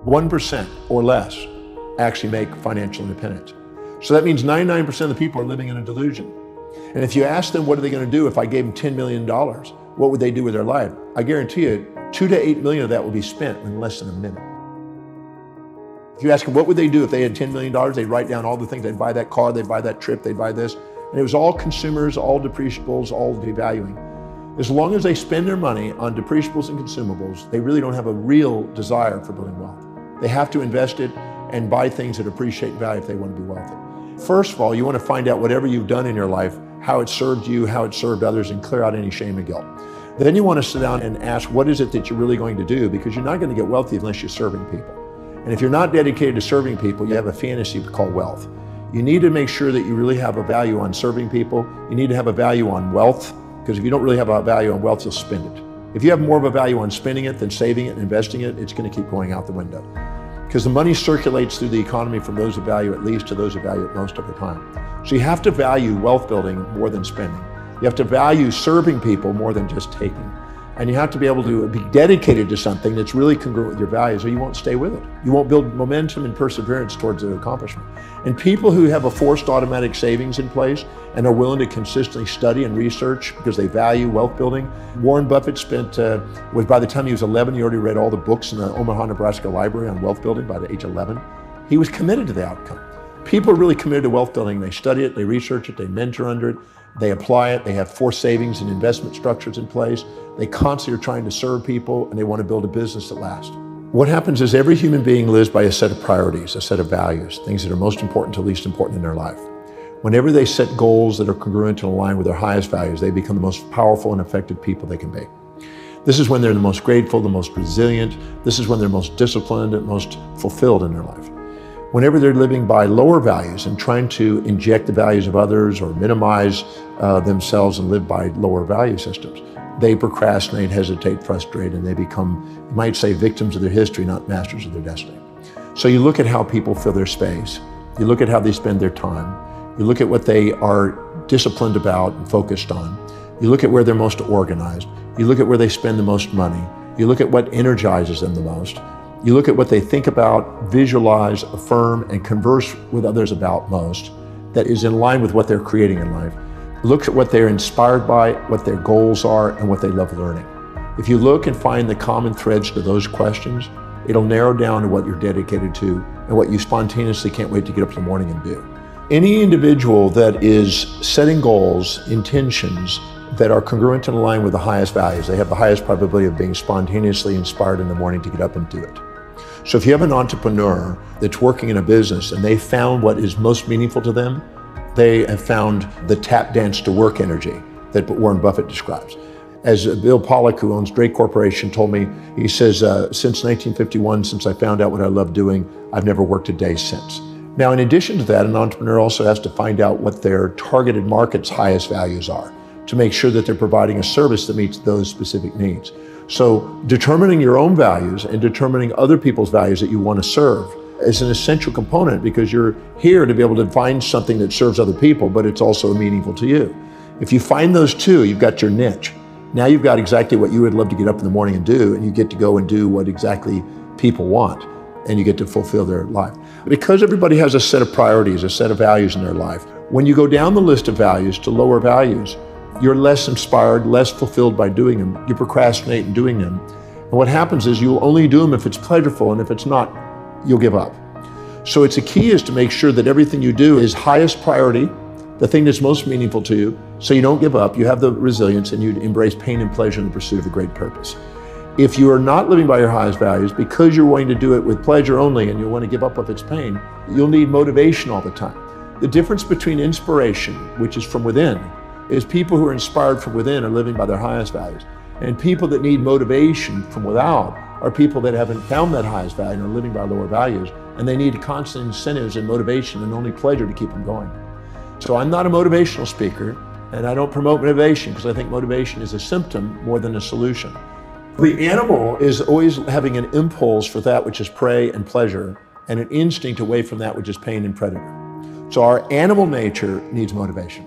1% or less actually make financial independence. So that means 99% of the people are living in a delusion. And if you ask them what are they going to do if I gave them $10 million, what would they do with their life? I guarantee you 2 to 8 million of that will be spent in less than a minute. If you ask them what would they do if they had $10 million, they'd write down all the things. They'd buy that car, they'd buy that trip, they'd buy this. And it was all consumers, all depreciables, all devaluing. As long as they spend their money on depreciables and consumables, they really don't have a real desire for building wealth. They have to invest it and buy things that appreciate in value if they want to be wealthy. First of all, you want to find out whatever you've done in your life, how it served you, how it served others, and clear out any shame and guilt. Then you want to sit down and ask, what is it that you're really going to do? Because you're not going to get wealthy unless you're serving people. And if you're not dedicated to serving people, you have a fantasy called wealth. You need to make sure that you really have a value on serving people. You need to have a value on wealth, because if you don't really have a value on wealth, you'll spend it. If you have more of a value on spending it than saving it and investing it, it's going to keep going out the window. Because the money circulates through the economy from those of value at least to those of value at most of the time. So you have to value wealth building more than spending. You have to value serving people more than just taking. And you have to be able to be dedicated to something that's really congruent with your values, or you won't stay with it. You won't build momentum and perseverance towards the accomplishment. And people who have a forced automatic savings in place and are willing to consistently study and research because they value wealth building. Warren Buffett by the time he was 11, he already read all the books in the Omaha, Nebraska library on wealth building by the age of 11. He was committed to the outcome. People are really committed to wealth building. They study it, they research it, they mentor under it, they apply it, they have forced savings and investment structures in place. They constantly are trying to serve people, and they want to build a business that lasts. What happens is every human being lives by a set of priorities, a set of values, things that are most important to least important in their life. Whenever they set goals that are congruent and aligned with their highest values, they become the most powerful and effective people they can be. This is when they're the most grateful, the most resilient. This is when they're most disciplined and most fulfilled in their life. Whenever they're living by lower values and trying to inject the values of others or minimize themselves and live by lower value systems, they procrastinate, hesitate, frustrate, and they become, you might say, victims of their history, not masters of their destiny. So you look at how people fill their space. You look at how they spend their time. You look at what they are disciplined about and focused on. You look at where they're most organized. You look at where they spend the most money. You look at what energizes them the most. You look at what they think about, visualize, affirm, and converse with others about most that is in line with what they're creating in life. Look at what they're inspired by, what their goals are, and what they love learning. If you look and find the common threads to those questions, it'll narrow down to what you're dedicated to and what you spontaneously can't wait to get up in the morning and do. Any individual that is setting goals, intentions, that are congruent and aligned with the highest values, they have the highest probability of being spontaneously inspired in the morning to get up and do it. So if you have an entrepreneur that's working in a business and they found what is most meaningful to them, they have found the tap dance to work energy that Warren Buffett describes. As Bill Pollack, who owns Drake Corporation, told me, he says, since 1951, since I found out what I love doing, I've never worked a day since. Now, in addition to that, an entrepreneur also has to find out what their targeted market's highest values are to make sure that they're providing a service that meets those specific needs. So determining your own values and determining other people's values that you want to serve is an essential component, because you're here to be able to find something that serves other people, but it's also meaningful to you. If you find those two, you've got your niche. Now you've got exactly what you would love to get up in the morning and do, and you get to go and do what exactly people want, and you get to fulfill their life. Because everybody has a set of priorities, a set of values in their life, when you go down the list of values to lower values, you're less inspired, less fulfilled by doing them. You procrastinate in doing them. And what happens is you'll only do them if it's pleasurable, and if it's not, you'll give up. So it's a key is to make sure that everything you do is highest priority, the thing that's most meaningful to you, so you don't give up, you have the resilience, and you embrace pain and pleasure in the pursuit of a great purpose. If you are not living by your highest values, because you're wanting to do it with pleasure only and you want to give up if it's pain, you'll need motivation all the time. The difference between inspiration, which is from within, is people who are inspired from within are living by their highest values. And people that need motivation from without are people that haven't found that highest value and are living by lower values, and they need constant incentives and motivation and only pleasure to keep them going. So I'm not a motivational speaker, and I don't promote motivation, because I think motivation is a symptom more than a solution. The animal is always having an impulse for that which is prey and pleasure, and an instinct away from that which is pain and predator. So our animal nature needs motivation.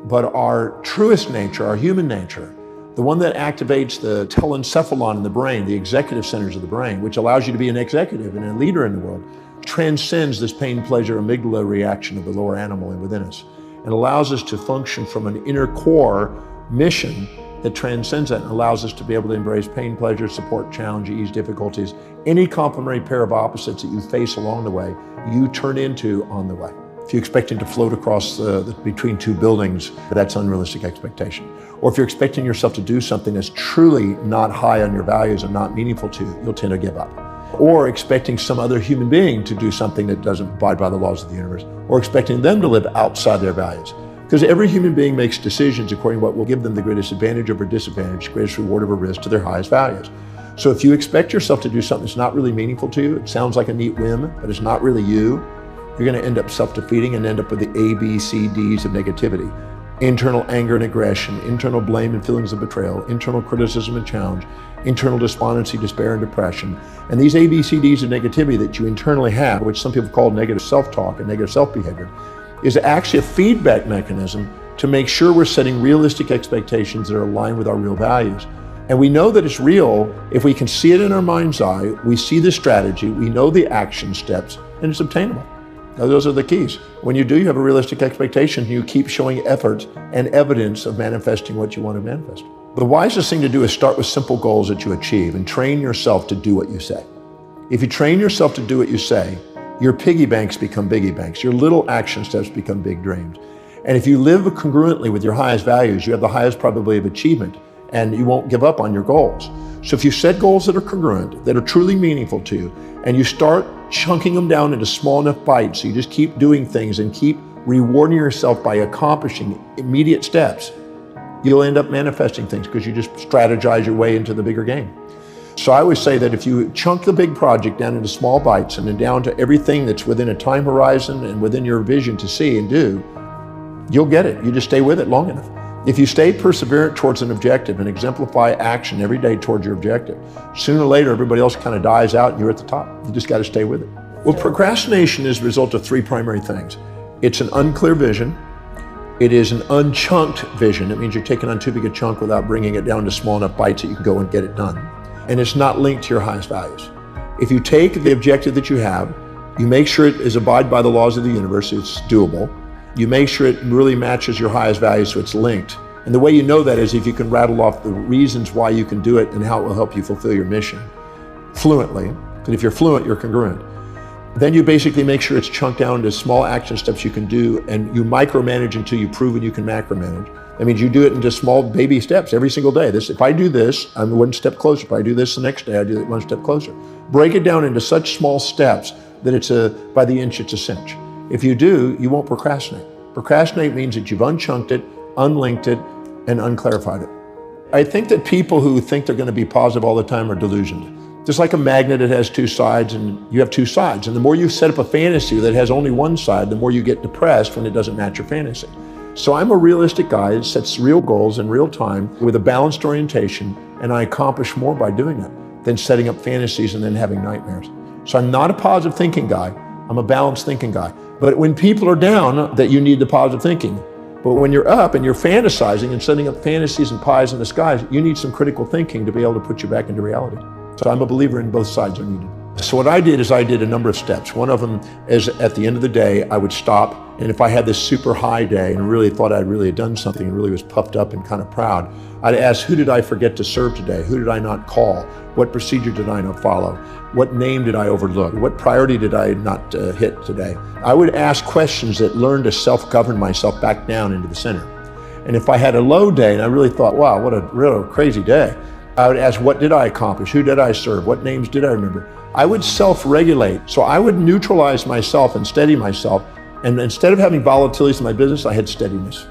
But our truest nature, our human nature, The one that activates the telencephalon in the brain, the executive centers of the brain, which allows you to be an executive and a leader in the world, transcends this pain, pleasure, amygdala reaction of the lower animal within us and allows us to function from an inner core mission that transcends that and allows us to be able to embrace pain, pleasure, support, challenge, ease, difficulties. Any complementary pair of opposites that you face along the way, you turn into on the way. If you're expecting to float across between two buildings, that's unrealistic expectation. Or if you're expecting yourself to do something that's truly not high on your values and not meaningful to you, you'll tend to give up. Or expecting some other human being to do something that doesn't abide by the laws of the universe, or expecting them to live outside their values. Because every human being makes decisions according to what will give them the greatest advantage over disadvantage, greatest reward over risk to their highest values. So if you expect yourself to do something that's not really meaningful to you, it sounds like a neat whim, but it's not really you, you're going to end up self-defeating and end up with the A, B, C, Ds of negativity. Internal anger and aggression, internal blame and feelings of betrayal, internal criticism and challenge, internal despondency, despair, and depression. And these A, B, C, Ds of negativity that you internally have, which some people call negative self-talk and negative self-behavior, is actually a feedback mechanism to make sure we're setting realistic expectations that are aligned with our real values. And we know that it's real if we can see it in our mind's eye, we see the strategy, we know the action steps, and it's obtainable. Now, those are the keys. When you do, you have a realistic expectation, you keep showing effort and evidence of manifesting what you want to manifest. The wisest thing to do is start with simple goals that you achieve and train yourself to do what you say. If you train yourself to do what you say, your piggy banks become biggie banks. Your little action steps become big dreams. And if you live congruently with your highest values, you have the highest probability of achievement and you won't give up on your goals. So if you set goals that are congruent, that are truly meaningful to you, and you start chunking them down into small enough bites, so you just keep doing things and keep rewarding yourself by accomplishing immediate steps, you'll end up manifesting things because you just strategize your way into the bigger game. So I always say that if you chunk the big project down into small bites and then down to everything that's within a time horizon and within your vision to see and do, you'll get it. You just stay with it long enough. If you stay perseverant towards an objective and exemplify action every day towards your objective, sooner or later everybody else kind of dies out and you're at the top. You just got to stay with it. Well, procrastination is a result of three primary things. It's an unclear vision. It is an unchunked vision. It means you're taking on too big a chunk without bringing it down to small enough bites that you can go and get it done. And it's not linked to your highest values. If you take the objective that you have, you make sure it is abide by the laws of the universe, it's doable. You make sure it really matches your highest values so it's linked. And the way you know that is if you can rattle off the reasons why you can do it and how it will help you fulfill your mission fluently. And if you're fluent, you're congruent. Then you basically make sure it's chunked down to small action steps you can do, and you micromanage until you've proven you can macromanage. That means you do it into small baby steps every single day. If I do this, I'm one step closer. If I do this the next day, I do it one step closer. Break it down into such small steps that it's by the inch, it's a cinch. If you do, you won't procrastinate. Procrastinate means that you've unchunked it, unlinked it, and unclarified it. I think that people who think they're going to be positive all the time are delusioned. Just like a magnet, it has two sides, and you have two sides. And the more you set up a fantasy that has only one side, the more you get depressed when it doesn't match your fantasy. So I'm a realistic guy that sets real goals in real time with a balanced orientation, and I accomplish more by doing it than setting up fantasies and then having nightmares. So I'm not a positive thinking guy. I'm a balanced thinking guy. But when people are down, that you need the positive thinking. But when you're up and you're fantasizing and setting up fantasies and pies in the skies, you need some critical thinking to be able to put you back into reality. So I'm a believer in both sides are needed. So what I did is I did a number of steps. One of them is at the end of the day, I would stop. And if I had this super high day and really thought I'd really had done something and really was puffed up and kind of proud, I'd ask, who did I forget to serve today? Who did I not call? What procedure did I not follow? What name did I overlook? What priority did I not hit today? I would ask questions that learn to self-govern myself back down into the center. And if I had a low day and I really thought, wow, what a real crazy day, I would ask, what did I accomplish? Who did I serve? What names did I remember? I would self-regulate. So I would neutralize myself and steady myself. And instead of having volatilities in my business, I had steadiness.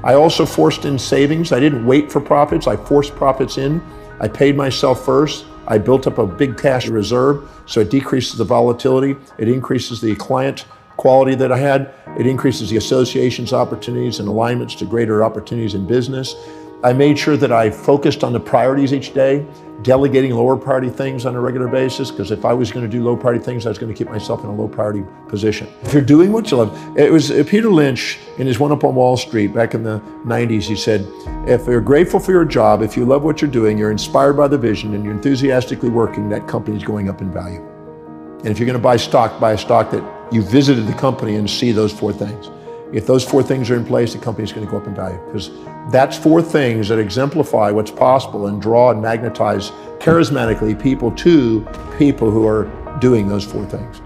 I also forced in savings. I didn't wait for profits. I forced profits in. I paid myself first. I built up a big cash reserve, so it decreases the volatility. It increases the client quality that I had. It increases the associations, opportunities, and alignments to greater opportunities in business. I made sure that I focused on the priorities each day, delegating lower priority things on a regular basis, because if I was going to do low priority things, I was going to keep myself in a low priority position. If you're doing what you love, it was Peter Lynch in his One Up on Wall Street back in the 90s, he said, if you're grateful for your job, if you love what you're doing, you're inspired by the vision, and you're enthusiastically working, that company is going up in value. And if you're going to buy a stock that you visited the company and see those four things. If those four things are in place, the company is going to go up in value, because that's four things that exemplify what's possible and draw and magnetize charismatically people to people who are doing those four things.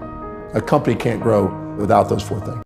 A company can't grow without those four things.